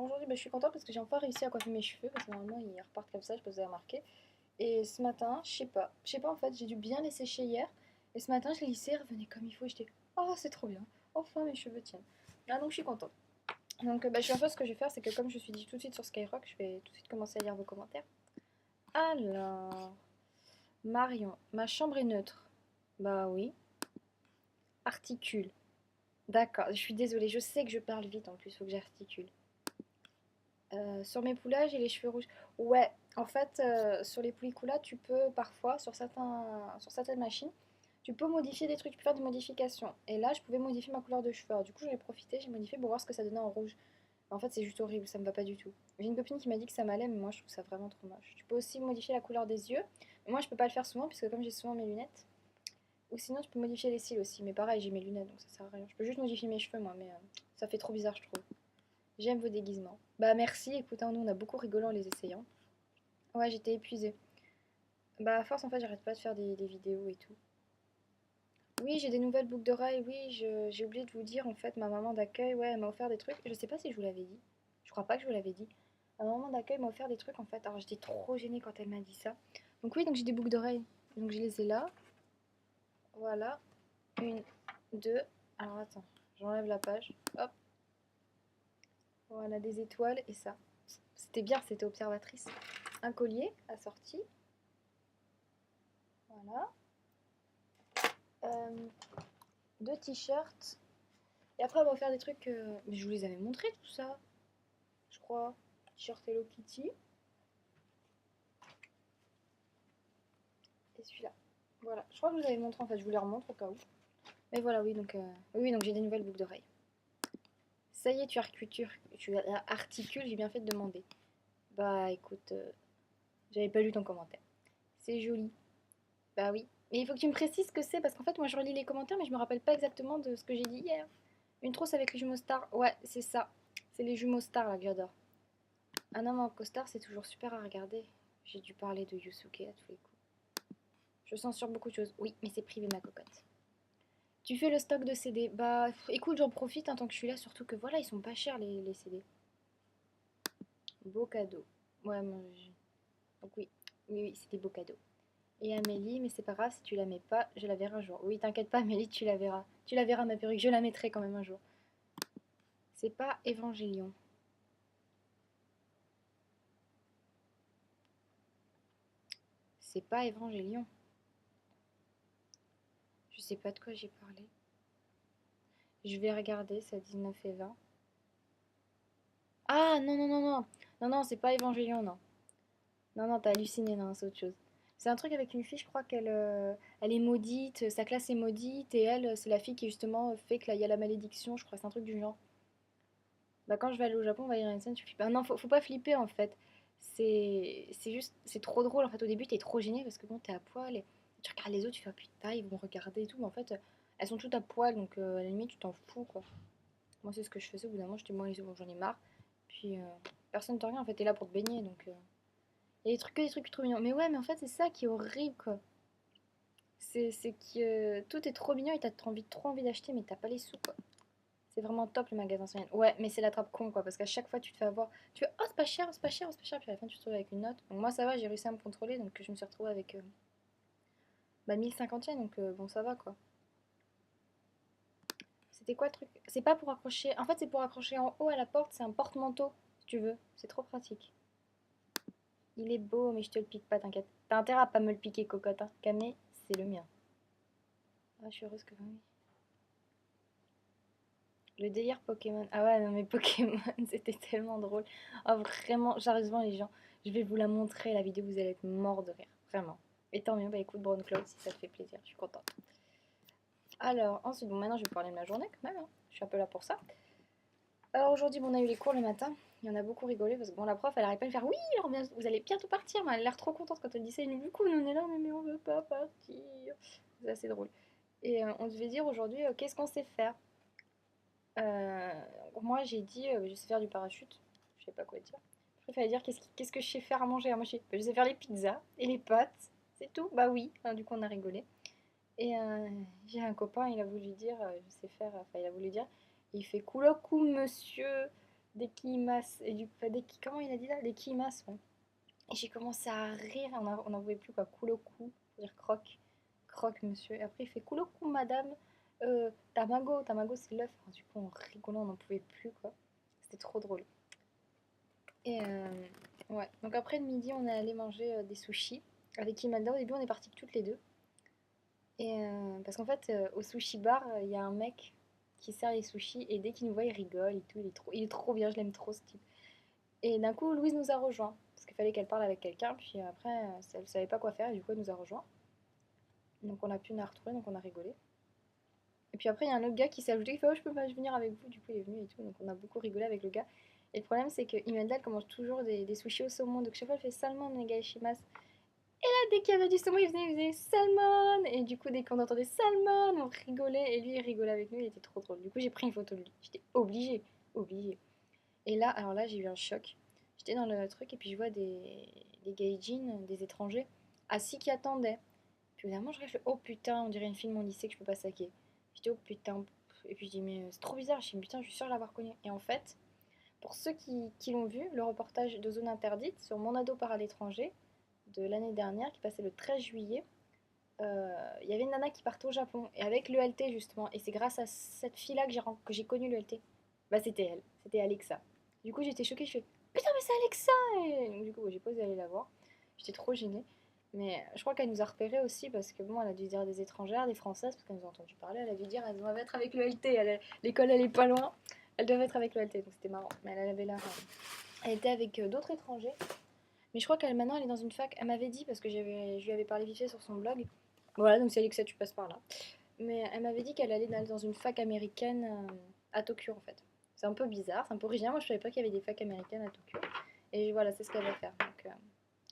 aujourd'hui, je suis contente parce que j'ai enfin réussi à coiffer mes cheveux parce que normalement ils repartent comme ça, je sais pas si vous avez remarqué. Et ce matin, je sais pas en fait, j'ai dû bien les sécher hier. Et ce matin, je les lissais, ils revenaient comme il faut. Et j'étais, oh, c'est trop bien. Enfin, mes cheveux tiennent. Ah, donc je suis contente. Donc, je suis un peu ce que je vais faire, c'est que comme je suis dit tout de suite sur Skyrock, je vais tout de suite commencer à lire vos commentaires. Alors, Marion, ma chambre est neutre. Bah oui. Articule. D'accord, je suis désolée, je sais que je parle vite en plus, faut que j'articule. Sur mes poulains, j'ai les cheveux rouges. Ouais, en fait, sur les poulicoulas, tu peux parfois, sur certaines machines, tu peux modifier des trucs, tu peux faire des modifications. Et là, je pouvais modifier ma couleur de cheveux. Alors, du coup, j'en ai profité, j'ai modifié pour voir ce que ça donnait en rouge. En fait, c'est juste horrible, ça me va pas du tout. J'ai une copine qui m'a dit que ça m'allait, mais moi, je trouve ça vraiment trop moche. Tu peux aussi modifier la couleur des yeux. Mais moi, je peux pas le faire souvent, puisque comme j'ai souvent mes lunettes. Ou sinon, tu peux modifier les cils aussi. Mais pareil, j'ai mes lunettes, donc ça sert à rien. Je peux juste modifier mes cheveux, moi, mais ça fait trop bizarre, je trouve. J'aime vos déguisements. Bah merci, écoute, hein, nous on a beaucoup rigolé en les essayant. Ouais, j'étais épuisée. Bah à force en fait, j'arrête pas de faire des vidéos et tout. Oui, j'ai des nouvelles boucles d'oreilles, oui, j'ai oublié de vous dire en fait, ma maman d'accueil, ouais, elle m'a offert des trucs. Je sais pas si je vous l'avais dit. Je crois pas que je vous l'avais dit. Ma maman d'accueil m'a offert des trucs en fait. Alors j'étais trop gênée quand elle m'a dit ça. Donc oui, donc j'ai des boucles d'oreilles. Donc je les ai là. Voilà. Une, deux. Alors attends, j'enlève la page. Hop. Voilà, des étoiles et ça. C'était bien, c'était observatrice. Un collier assorti. Voilà. Euh, deux t-shirts. Et après, on va faire des trucs. Mais je vous les avais montrés tout ça, je crois. T-shirt Hello Kitty. Et celui-là. Voilà. Je crois que je vous avais montré en fait. Je vous les remontre au cas où. Mais voilà, oui, donc, oui, donc j'ai des nouvelles boucles d'oreilles. Ça y est, tu articules, j'ai bien fait de demander. Bah écoute, j'avais pas lu ton commentaire. C'est joli. Bah oui. Mais il faut que tu me précises ce que c'est parce qu'en fait, moi je relis les commentaires, mais je me rappelle pas exactement de ce que j'ai dit hier. Une trousse avec les jumeaux stars. Ouais, c'est ça. C'est les jumeaux stars là que j'adore. Un homme en costard, c'est toujours super à regarder. J'ai dû parler de Yusuke à tous les coups. Je sens sur beaucoup de choses. Oui, mais c'est privé ma cocotte. Tu fais le stock de CD. Bah écoute, j'en profite tant que je suis là, surtout que voilà, ils sont pas chers les CD. Beau cadeau. Ouais, donc oui. Oui, oui, c'est des beaux cadeaux. Et Amélie, mais c'est pas grave, si tu la mets pas, je la verrai un jour. Oui, t'inquiète pas, Amélie, tu la verras. Tu la verras, ma perruque, je la mettrai quand même un jour. C'est pas Évangélion. C'est pas Évangélion. Je sais pas de quoi j'ai parlé. Je vais regarder, c'est à 19 et 20. Ah non, non, non, non. Non, non, c'est pas Évangélion, non. Non, non, t'as halluciné, non, c'est autre chose. C'est un truc avec une fille, je crois qu'elle elle est maudite, sa classe est maudite, et elle, c'est la fille qui justement fait que là, il y a la malédiction, je crois, c'est un truc du genre. Bah quand je vais aller au Japon, on va y aller une scène, tu flippes. Ah non, faut pas flipper en fait. C'est juste, c'est trop drôle en fait. Au début, t'es trop gêné parce que bon, t'es à poil et tu regardes les autres, tu fais oh, putain, ils vont regarder et tout. Mais en fait, elles sont toutes à poil donc à la limite, tu t'en fous quoi. Moi, c'est ce que je faisais au bout d'un moment, j'étais moi, bon, j'en ai marre. Puis personne te regarde en fait, t'es là pour te baigner donc. Il y a des trucs, que des trucs trop mignons. Mais ouais, mais en fait, c'est ça qui est horrible quoi. C'est que tout est trop mignon et t'as trop envie d'acheter, mais t'as pas les sous quoi. C'est vraiment top le magasin Soyen. Ouais, mais c'est la trappe con quoi, parce qu'à chaque fois tu te fais avoir. Tu fais oh c'est pas cher, c'est pas cher, c'est pas cher, puis à la fin tu te retrouves avec une note. Donc moi ça va, j'ai réussi à me contrôler, donc je me suis retrouvée avec 1050 yens, donc bon ça va quoi. C'était quoi le truc? C'est pas pour accrocher. En fait, c'est pour accrocher en haut à la porte, c'est un porte-manteau, si tu veux. C'est trop pratique. Il est beau, mais je te le pique pas, t'inquiète. T'as intérêt à pas me le piquer, cocotte. Hein. Camé, c'est le mien. Ah, je suis heureuse que oui. Le délire Pokémon. Ah ouais, non mais Pokémon, c'était tellement drôle. Oh vraiment, sérieusement les gens, je vais vous la montrer, la vidéo, vous allez être morts de rire. Vraiment. Et tant mieux, bah écoute Brown Cloud, si ça te fait plaisir, je suis contente. Alors, ensuite, bon maintenant je vais parler de ma journée quand même, hein. Je suis un peu là pour ça. Alors aujourd'hui, bon, on a eu les cours le matin. Il y en a beaucoup rigolé parce que bon, la prof, elle arrête pas de faire oui, alors vous allez bientôt partir. Mais elle a l'air trop contente quand elle dit ça. Et nous, du coup, on en est là, mais on veut pas partir. C'est assez drôle. Et on devait dire aujourd'hui, qu'est-ce qu'on sait faire. Euh, Moi, j'ai dit, je sais faire du parachute. Je sais pas quoi dire. Après, il fallait dire qu'est-ce que je sais faire à manger. Alors, moi, je sais faire les pizzas et les pâtes. C'est tout. Bah oui. Hein, du coup, on a rigolé. Et j'ai un copain, il a voulu dire, je sais faire. Enfin, il a voulu dire. Il fait coucou, monsieur. des kimas, et du enfin, comment il a dit là? Des kimas, ouais. Et j'ai commencé à rire, on n'en pouvait plus quoi, kuloku, dire croque, croque monsieur. Et après il fait kuloku madame, tamago, tamago c'est l'œuf. Enfin, du coup on rigolait, on n'en pouvait plus quoi. C'était trop drôle. Et ouais, donc après le midi on est allé manger des sushis avec Imelda. Au début on est partis toutes les deux. Et parce qu'en fait au sushi bar il y a un mec qui sert les sushis et dès qu'il nous voit il rigole et tout, il est trop bien, je l'aime trop ce type. Et d'un coup, Louise nous a rejoints. Parce qu'il fallait qu'elle parle avec quelqu'un. Puis après, elle savait pas quoi faire. Et du coup, elle nous a rejoints. Donc on a pu la retrouver. Donc on a rigolé. Et puis après, il y a un autre gars qui s'est ajouté. Il fait: oh, je peux pas venir avec vous. Du coup, il est venu et tout. Donc on a beaucoup rigolé avec le gars. Et le problème, c'est que Imelda, elle commence toujours des sushis au saumon. Donc chaque fois, elle fait salmon, negaishimasu. Et là, dès qu'il y avait du saumon, il faisait salmon. Et du coup, dès qu'on entendait salmon, on rigolait. Et lui, il rigolait avec nous. Il était trop drôle. Du coup, j'ai pris une photo de lui. J'étais obligée. Obligée. Et là, alors là, j'ai eu un choc. J'étais dans le truc et puis je vois des gaijins, des étrangers, assis qui attendaient. Puis évidemment, je réfléchis, oh putain, on dirait une fille de mon lycée que je peux pas saquer. J'étais, oh putain. Et puis je dis, mais c'est trop bizarre. Je dis, putain, je suis sûre de l'avoir connu. Et en fait, pour ceux qui l'ont vu, le reportage de Zone Interdite sur Mon ado part à l'étranger de l'année dernière, qui passait le 13 juillet, il y avait une nana qui partait au Japon, et avec l'ELT justement. Et c'est grâce à cette fille-là que j'ai connu l'ELT. Bah, c'était elle, c'était Alexa. Du coup, j'étais choquée, je fais putain, mais c'est Alexa! Et donc, du coup, j'ai pas osé aller la voir. J'étais trop gênée. Mais je crois qu'elle nous a repérés aussi parce que bon, elle a dû dire des étrangères, des françaises, parce qu'elle nous a entendu parler. Elle a dû dire elles doivent être avec l'ELT. L'école, elle est pas loin. Elles doivent être avec l'ELT, donc c'était marrant. Mais elle avait l'air. Elle était avec d'autres étrangers. Mais je crois qu'elle maintenant elle est dans une fac. Elle m'avait dit, parce que je lui avais parlé vite fait sur son blog. Voilà, donc c'est Alexa, tu passes par là. Mais elle m'avait dit qu'elle allait dans une fac américaine à Tokyo en fait. C'est un peu bizarre, c'est un peu original. Moi je savais pas qu'il y avait des facs américaines à Tokyo. Et voilà, c'est ce qu'elle va faire. Donc,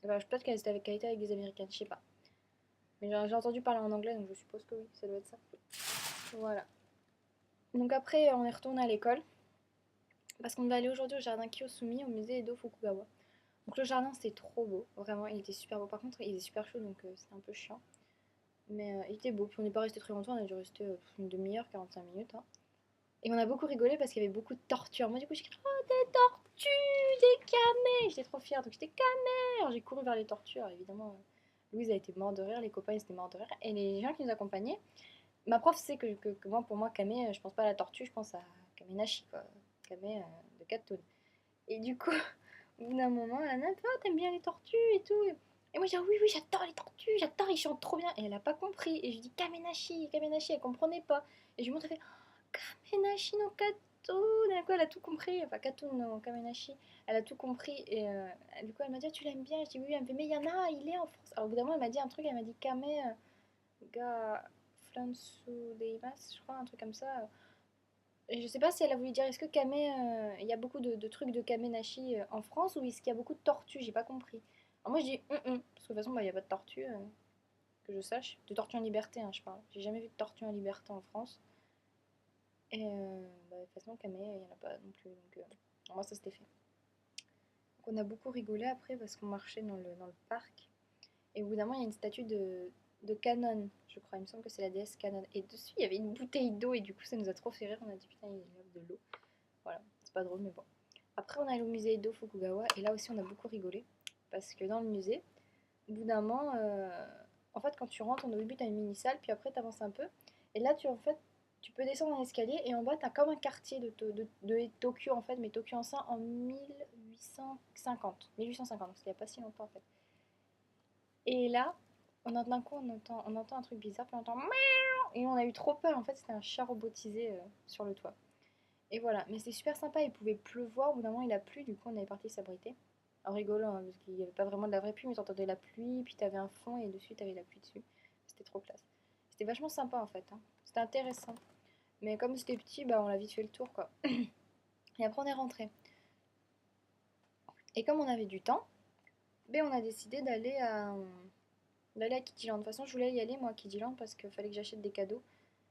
bah, peut-être qu'elle était avec des américaines, je sais pas. Mais j'ai entendu parler en anglais, donc je suppose que oui, ça doit être ça. Voilà. Donc après, on est retourné à l'école. Parce qu'on va aller aujourd'hui au jardin Kiyosumi, au musée Edo Fukugawa. Donc le jardin c'était trop beau, vraiment il était super beau. Par contre il était super chaud donc c'était un peu chiant. Mais il était beau, puis on n'est pas resté très longtemps, on a dû rester une demi-heure, 45 minutes. Hein. Et on a beaucoup rigolé parce qu'il y avait beaucoup de tortues. Moi du coup j'ai crié oh des tortues, des camés. J'étais trop fière, donc j'étais camé. Alors j'ai couru vers les tortues, alors évidemment Louise a été morte de rire, les copains ils étaient morts de rire. Et les gens qui nous accompagnaient, ma prof sait que moi pour moi camé, je pense pas à la tortue, je pense à Kamenashi quoi. Kamé de Katun. Et du coup, au bout d'un moment, la nana, ah, t'aimes bien les tortues et tout. Et moi, je dis, ah oui, oui, j'adore les tortues, j'adore, ils chantent trop bien. Et elle a pas compris. Et je dis, Kamenashi, Kamenashi, elle comprenait pas. Et je lui montre, elle fait, Kamenashi no Katun. Et du coup, elle a tout compris. Enfin, Katun no Kamenashi, elle a tout compris. Et du coup, elle m'a dit, ah, tu l'aimes bien. Je dis, oui, elle me fait, mais il y en a, il est en France. Alors, au bout d'un moment, elle m'a dit un truc, elle m'a dit, Kame, ga, flansu deimasu, je crois, un truc comme ça. Et je sais pas si elle a voulu dire est-ce que il y a beaucoup de trucs de Kamenashi en France ou est-ce qu'il y a beaucoup de tortues, j'ai pas compris. Alors moi je dis parce que de toute façon bah, il n'y a pas de tortues que je sache, de tortues en liberté hein, je parle. J'ai jamais vu de tortues en liberté en France. Et bah, de toute façon Kame il n'y en a pas non plus donc moi ça c'était fait. Donc on a beaucoup rigolé après parce qu'on marchait dans le parc et au bout d'un moment il y a une statue de Canon, je crois, il me semble que c'est la déesse Canon. Et dessus il y avait une bouteille d'eau et du coup ça nous a trop fait rire, on a dit putain il y a de l'eau. Voilà, c'est pas drôle, mais bon. Après, on est allé au musée Edo Fukugawa et là aussi, on a beaucoup rigolé. Parce que dans le musée, au bout d'un moment, en fait, quand tu rentres, au début, tu as une mini-salle, puis après, tu avances un peu. Et là, tu peux descendre un escalier et en bas, tu as comme un quartier de Tokyo, en fait, mais Tokyo en 1850. 1850, parce qu'il n'y a pas si longtemps, en fait. Et là, d'un coup, on entend un truc bizarre, puis on entend miaou et on a eu trop peur. En fait, c'était un chat robotisé sur le toit. Et voilà, mais c'était super sympa, il pouvait pleuvoir, au bout d'un moment il a plu, du coup on est parti s'abriter. En rigolant, hein, parce qu'il n'y avait pas vraiment de la vraie pluie, mais t'entendais la pluie, puis t'avais un fond et dessus t'avais la pluie dessus. C'était trop classe. C'était vachement sympa en fait, hein. C'était intéressant. Mais comme c'était petit, bah on a vite fait le tour quoi. Et après on est rentré. Et comme on avait du temps, ben on a décidé d'aller à Kidiland. De toute façon je voulais y aller moi à Kidiland parce qu'il fallait que j'achète des cadeaux.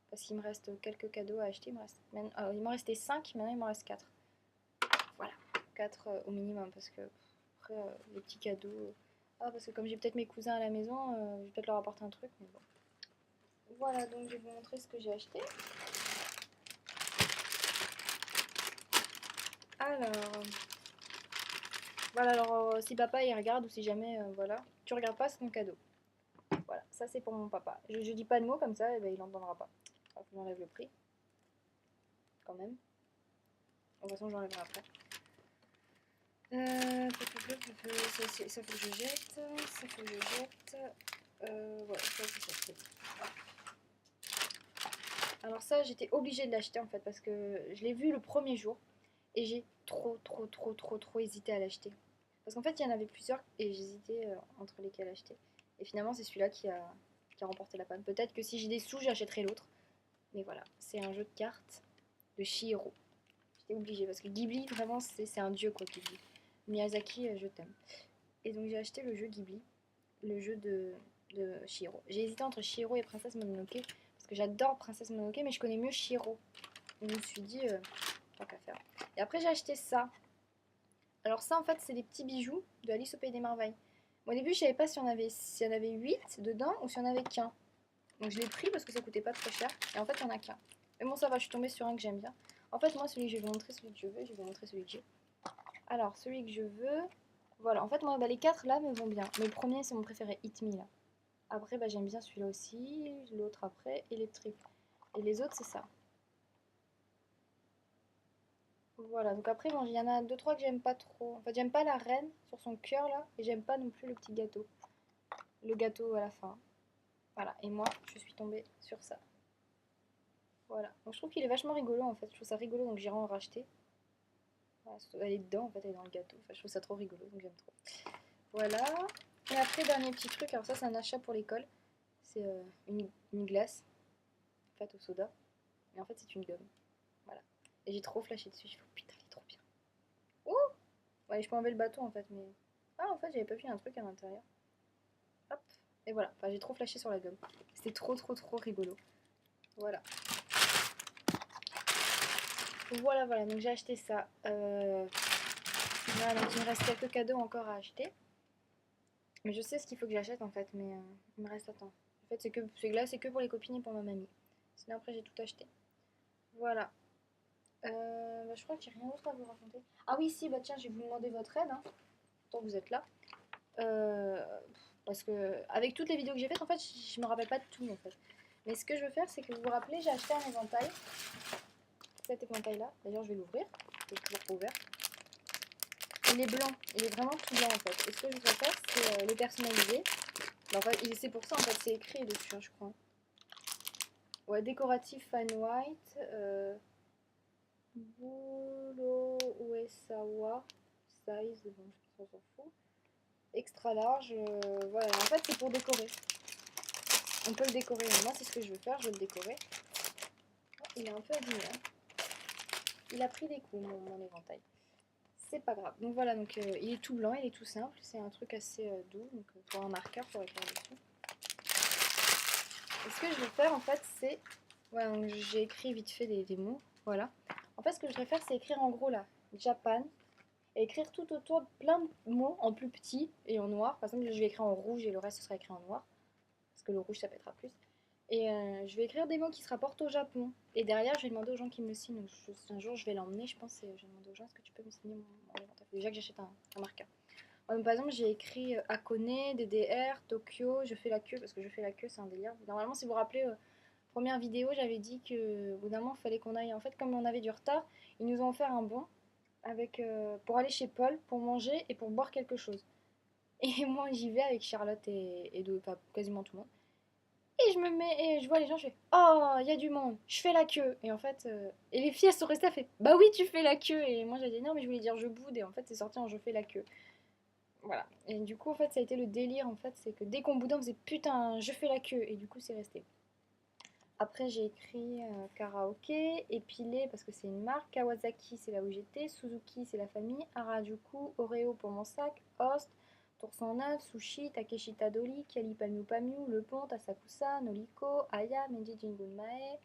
Parce qu'il me reste quelques cadeaux à acheter. Il m'en restait 5, maintenant il m'en reste 4. Voilà, 4 au minimum parce que après les petits cadeaux. Parce que comme j'ai peut-être mes cousins à la maison, je vais peut-être leur apporter un truc, mais bon. Voilà, donc je vais vous montrer ce que j'ai acheté. Alors, voilà, alors si papa il regarde ou si jamais, voilà, tu regardes pas, c'est ton cadeau. Voilà, ça c'est pour mon papa. Je dis pas de mots comme ça, et ben, il n'entendra pas. Alors, faut que j'enlève le prix, quand même. De toute façon, j'enlèverai après. Ça faut que je jette, ça faut que je jette. Voilà, ça c'est ça. Alors ça, j'étais obligée de l'acheter en fait parce que je l'ai vu le premier jour et j'ai trop hésité à l'acheter. Parce qu'en fait, il y en avait plusieurs et j'hésitais entre lesquels acheter. Et finalement, c'est celui-là qui a remporté la panne. Peut-être que si j'ai des sous, j'achèterai l'autre. Mais voilà, c'est un jeu de cartes de Chihiro. J'étais obligée parce que Ghibli, vraiment, c'est un dieu quoi, Ghibli. Miyazaki, je t'aime. Et donc j'ai acheté le jeu Ghibli, le jeu de Chihiro. J'ai hésité entre Chihiro et Princesse Mononoke parce que j'adore Princesse Mononoke, mais je connais mieux Chihiro. Donc je me suis dit, tant qu'à faire. Et après, j'ai acheté ça. Alors ça, en fait, c'est des petits bijoux de Alice au Pays des Merveilles. Bon, au début, je savais pas s'il y en avait 8 dedans ou s'il y en avait qu'un. Donc je l'ai pris parce que ça coûtait pas très cher. Et en fait, il y en a qu'un. Mais bon, ça va, je suis tombée sur un que j'aime bien. En fait, moi, celui que je vais vous montrer, celui que je veux, je vais vous montrer celui que j'ai. Alors, celui que je veux... Voilà, en fait, moi, bah, les 4 là me vont bien. Mais le premier, c'est mon préféré, Hit Me, là. Après, bah, j'aime bien celui-là aussi, l'autre après, et les triples. Et les autres, c'est ça. Voilà, donc après, bon, il y en a 2-3 que j'aime pas trop. En fait, j'aime pas la reine sur son cœur, là, et j'aime pas non plus le petit gâteau. Le gâteau à la fin. Voilà, et moi, je suis tombée sur ça. Voilà, donc je trouve qu'il est vachement rigolo, en fait. Je trouve ça rigolo, donc j'irai en racheter. Voilà, elle est dedans, en fait, elle est dans le gâteau. Enfin, je trouve ça trop rigolo, donc j'aime trop. Voilà. Et après, dernier petit truc, alors ça, c'est un achat pour l'école. C'est une glace faite au soda. Mais en fait, c'est une gomme. Voilà. Et j'ai trop flashé dessus. Je me suis dit, putain, il est trop bien. Ouh. Ouais, je peux enlever le bâton, en fait, mais... Ah, en fait, j'avais pas vu un truc à l'intérieur. Hop. Et voilà. Enfin, j'ai trop flashé sur la gomme. C'était trop rigolo. Voilà. Voilà. Donc, j'ai acheté ça. Voilà, donc il me reste quelques cadeaux encore à acheter. Mais je sais ce qu'il faut que j'achète en fait, mais il me reste à temps. En fait, là, c'est que pour les copines et pour ma mamie. Sinon, après, j'ai tout acheté. Voilà. Bah, je crois que j'ai rien d'autre à vous raconter. Ah oui, si, bah tiens, je vais vous demander votre aide, hein, tant que vous êtes là. Euh, Parce que, avec toutes les vidéos que j'ai faites, en fait, je me rappelle pas de tout en fait. Mais ce que je veux faire, c'est que vous vous rappelez, j'ai acheté un éventail. Cet éventail-là, d'ailleurs, je vais l'ouvrir. Il est toujours pas ouvert. Il est blanc, il est vraiment tout blanc en fait. Et ce que je voudrais faire, c'est le personnaliser. Bah, en fait, c'est pour ça en fait, c'est écrit dessus, hein, je crois. Ouais, décoratif fan white. Bulo Uesawa. Size, bon, on s'en fout. Extra large. Voilà, en fait, c'est pour décorer. On peut le décorer. Moi, c'est ce que je veux faire, je veux le décorer. Oh, il est un peu abîmé. Hein. Il a pris des coups, mon éventail. C'est pas grave. Donc voilà, donc il est tout blanc, il est tout simple. C'est un truc assez doux. Donc pour un marqueur, pour écrire dessus. Et ce que je vais faire en fait, c'est. Voilà, donc j'ai écrit vite fait des mots. Voilà. En fait, ce que je vais faire, c'est écrire en gros là, Japan. Et écrire tout autour plein de mots en plus petit et en noir. Par exemple, je vais écrire en rouge et le reste sera écrit en noir. Parce que le rouge, ça pètera plus. Et je vais écrire des mots qui se rapportent au Japon. Et derrière, je vais demander aux gens qui me le signent. Donc, un jour, je vais l'emmener, je pense. Je vais demander aux gens, est-ce que tu peux me signer mon inventaire. Déjà que j'achète un marqueur. Par exemple, j'ai écrit Akone, DDR, Tokyo, je fais la queue, parce que je fais la queue, c'est un délire. Normalement, si vous vous rappelez, première vidéo, j'avais dit que, au bout d'un moment, il fallait qu'on aille. En fait, comme on avait du retard, ils nous ont offert un bon avec, pour aller chez Paul, pour manger et pour boire quelque chose. Et moi, j'y vais avec Charlotte et enfin, quasiment tout le monde. Et je me mets, et je vois les gens, je fais oh, il y a du monde, je fais la queue. Et en fait, et les filles, elles sont restées, elles fait bah oui, tu fais la queue. Et moi, j'ai dit non, mais je voulais dire je boude. Et en fait, c'est sorti en je fais la queue. Voilà. Et du coup, en fait, ça a été le délire, en fait, c'est que dès qu'on boudait, on faisait putain, je fais la queue. Et du coup, c'est resté. Après, j'ai écrit karaoké, épilé parce que c'est une marque, Kawasaki, c'est là où j'étais, Suzuki, c'est la famille, Harajuku, Oreo pour mon sac, Host, Tour 109, Sushi, Takeshi Tadori, Kali Palmu Pamu, Le Pont, Asakusa, Noliko, Aya, Meiji Jingunmae,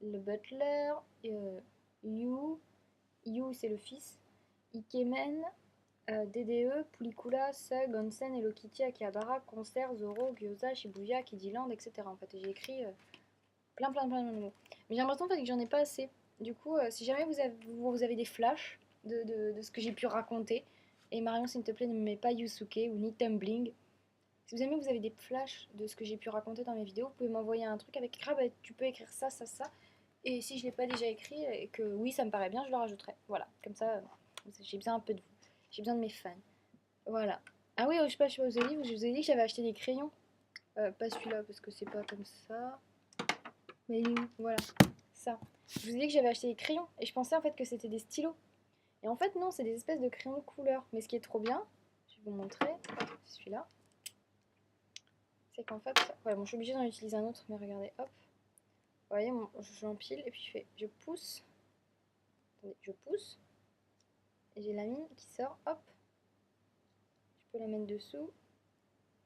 Le Butler, Yu c'est le fils, Ikemen, DDE, Pulikula, Sug, Onsen, Hello Kitty, Akihabara, Concert, Zoro, Gyoza, Shibuya, Kidiland, etc. En fait, j'ai écrit plein de mots. Mais j'ai l'impression en fait, que j'en ai pas assez. Du coup, si jamais vous avez des flashs, de ce que j'ai pu raconter. Et Marion, s'il te plaît, ne me mets pas Yusuke ou ni Tumbling. Si jamais vous avez des flashs de ce que j'ai pu raconter dans mes vidéos, vous pouvez m'envoyer un truc avec ah bah, tu peux écrire ça, ça, ça. Et si je ne l'ai pas déjà écrit et que oui, ça me paraît bien, je le rajouterai. Voilà, comme ça, j'ai besoin un peu de vous. J'ai besoin de mes fans. Voilà. Ah oui, je sais pas, je vous ai dit que j'avais acheté des crayons. Pas celui-là parce que c'est pas comme ça. Mais voilà, ça. Je vous ai dit que j'avais acheté des crayons et je pensais en fait que c'était des stylos. Et en fait, non, c'est des espèces de crayons de couleur. Mais ce qui est trop bien, je vais vous montrer, celui-là, c'est qu'en fait, voilà, bon, je suis obligée d'en utiliser un autre, mais regardez, hop. Vous voyez, je l'empile et puis je pousse. Attendez, je pousse. Et j'ai la mine qui sort, hop. Je peux la mettre dessous.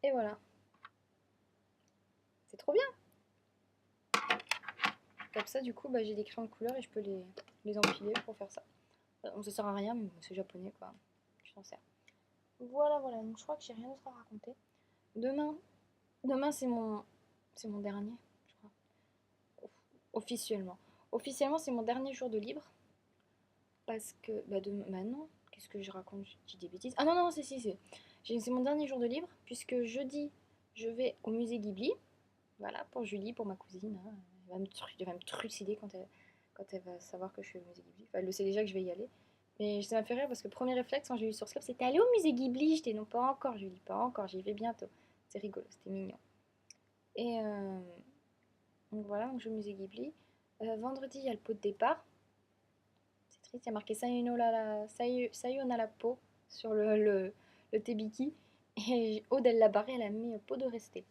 Et voilà. C'est trop bien. Comme ça, du coup, bah, j'ai des crayons de couleur et je peux les empiler pour faire ça. Bon, ça sert à rien, mais bon, c'est japonais, quoi. Je t'en sers. Voilà, voilà. Donc, je crois que j'ai rien d'autre à raconter. Demain c'est mon dernier, je crois. Officiellement. Officiellement, c'est mon dernier jour de libre. Parce que, bah non, qu'est-ce que je raconte? Je dis des bêtises. Ah non, non, c'est mon dernier jour de libre, puisque jeudi, je vais au musée Ghibli. Voilà, pour Julie, pour ma cousine, hein. Elle va me trucider quand elle va savoir que je suis au musée Ghibli. Enfin, elle le sait déjà que je vais y aller. Mais ça m'a fait rire parce que le premier réflexe quand j'ai vu sur Snap, c'était aller au musée Ghibli. J'étais non, pas encore, Julie, pas encore, j'y vais bientôt. C'est rigolo, c'était mignon. Et donc voilà, donc je vais au musée Ghibli. Vendredi, il y a le pot de départ. C'est triste, il y a marqué Sayonara Po sur le Tebiki. Et Aude, elle l'a barré, elle a mis pot de rester.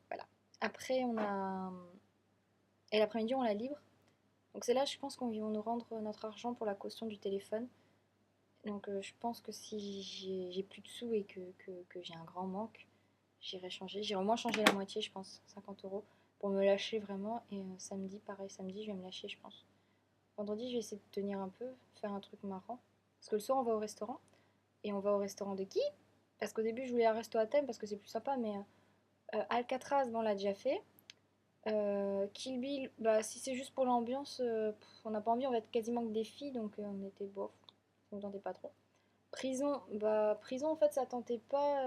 Voilà. Après, on a. Et l'après-midi, on la libre. Donc c'est là, je pense qu'on va nous rendre notre argent pour la caution du téléphone. Donc je pense que si j'ai plus de sous et que j'ai un grand manque, j'irai changer. J'irai au moins changer la moitié, je pense, 50 € pour me lâcher vraiment. Et samedi, pareil, samedi, je vais me lâcher, je pense. Vendredi, je vais essayer de tenir un peu, faire un truc marrant. Parce que le soir, on va au restaurant. Et on va au restaurant de qui? Parce qu'au début, je voulais un resto à thème parce que c'est plus sympa, mais Alcatraz, bon, on l'a déjà fait. Kill Bill, bah, si c'est juste pour l'ambiance, on n'a pas envie, on va être quasiment que des filles, donc on était bof, ça ne tentait pas trop. Prison, bah, prison en fait, ça tentait pas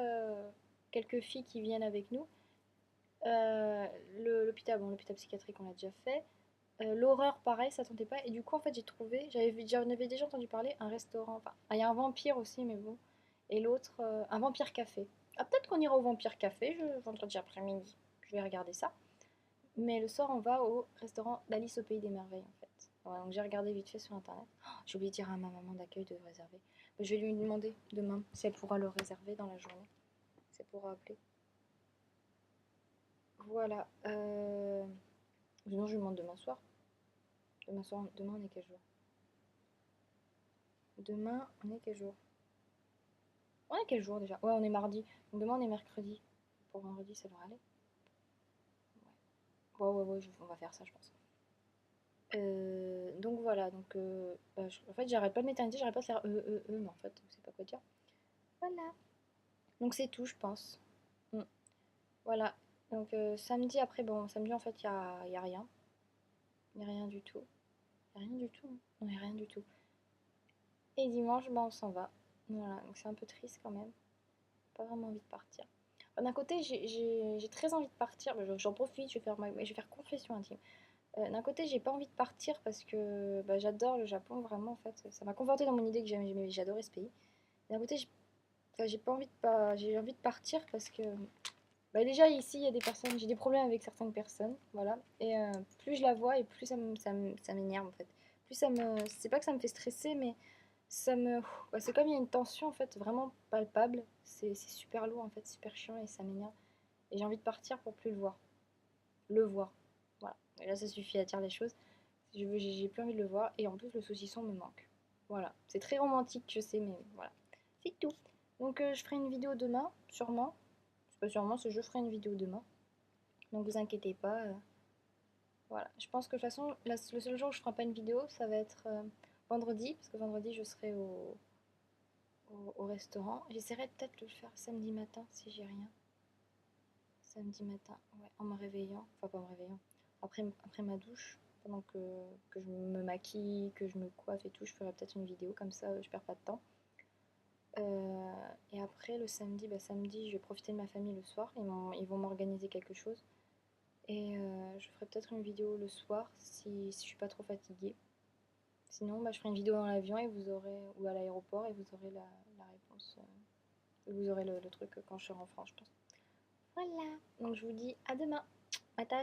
quelques filles qui viennent avec nous. L'hôpital, bon, l'hôpital psychiatrique, on l'a déjà fait. L'horreur, pareil, ça tentait pas. Et du coup, en fait, j'ai trouvé, j'en avais déjà entendu parler, un restaurant. Enfin, il y a un vampire aussi, mais bon. Et l'autre, un vampire café. Ah, peut-être qu'on ira au vampire café, vendredi après-midi. Je vais regarder ça. Mais le soir, on va au restaurant d'Alice au Pays des Merveilles, en fait. Voilà, donc j'ai regardé vite fait sur internet. Oh, j'ai oublié de dire à ma maman d'accueil de réserver. Je vais lui demander demain si elle pourra le réserver dans la journée. Si elle pourra appeler. Voilà. Sinon, je lui demande demain soir. Demain, on est quel jour? Demain, on est quel jour? On est quel jour déjà? Ouais, on est mardi. Donc demain, on est mercredi. Pour vendredi, ça devrait aller. Ouais, on va faire ça, je pense. Donc voilà, donc bah, en fait j'arrête pas de m'éterniser, j'arrête pas de faire mais en fait je sais pas quoi dire. Voilà. Donc c'est tout, je pense. Mm. Voilà. Donc samedi après, bon, samedi en fait y a rien. Y a rien du tout. Y a rien du tout. Non, y a rien du tout. Et dimanche, bah on s'en va. Voilà, donc c'est un peu triste quand même. Pas vraiment envie de partir. D'un côté, j'ai très envie de partir. Bah, j'en profite, je vais faire confession intime. D'un côté, j'ai pas envie de partir parce que bah, j'adore le Japon, vraiment, en fait. Ça m'a conforté dans mon idée que j'adorais ce pays. D'un côté, enfin, j'ai pas envie j'ai envie de partir parce que bah, déjà, ici, il y a des personnes, j'ai des problèmes avec certaines personnes, voilà. Et plus je la vois et plus ça m'énerve, en fait. Plus c'est pas que ça me fait stresser, mais bah, c'est comme il y a une tension, en fait, vraiment palpable. C'est super lourd, en fait, super chiant et ça m'énerve. Et j'ai envie de partir pour plus le voir. Le voir. Voilà. Et là, ça suffit à dire les choses. J'ai plus envie de le voir. Et en plus, le saucisson me manque. Voilà. C'est très romantique, je sais, mais voilà. C'est tout. Donc, je ferai une vidéo demain, sûrement. C'est pas sûrement, c'est je ferai une vidéo demain. Donc, vous inquiétez pas. Voilà. Je pense que de toute façon, le seul jour où je ferai pas une vidéo, ça va être vendredi. Parce que vendredi, je serai au restaurant. J'essaierai peut-être de le faire samedi matin si j'ai rien. Samedi matin, ouais, en me réveillant. Enfin, pas en me réveillant. Après ma douche. pendant que je me maquille, que je me coiffe et tout, je ferai peut-être une vidéo, comme ça je perds pas de temps. Et après le samedi, samedi je vais profiter de ma famille le soir, ils vont m'organiser quelque chose. Et je ferai peut-être une vidéo le soir si je suis pas trop fatiguée. Sinon je ferai une vidéo dans l'avion et vous aurez, ou à l'aéroport, et vous aurez la réponse. Vous aurez le truc quand je serai en France, je pense. Voilà, donc je vous dis à demain. Mata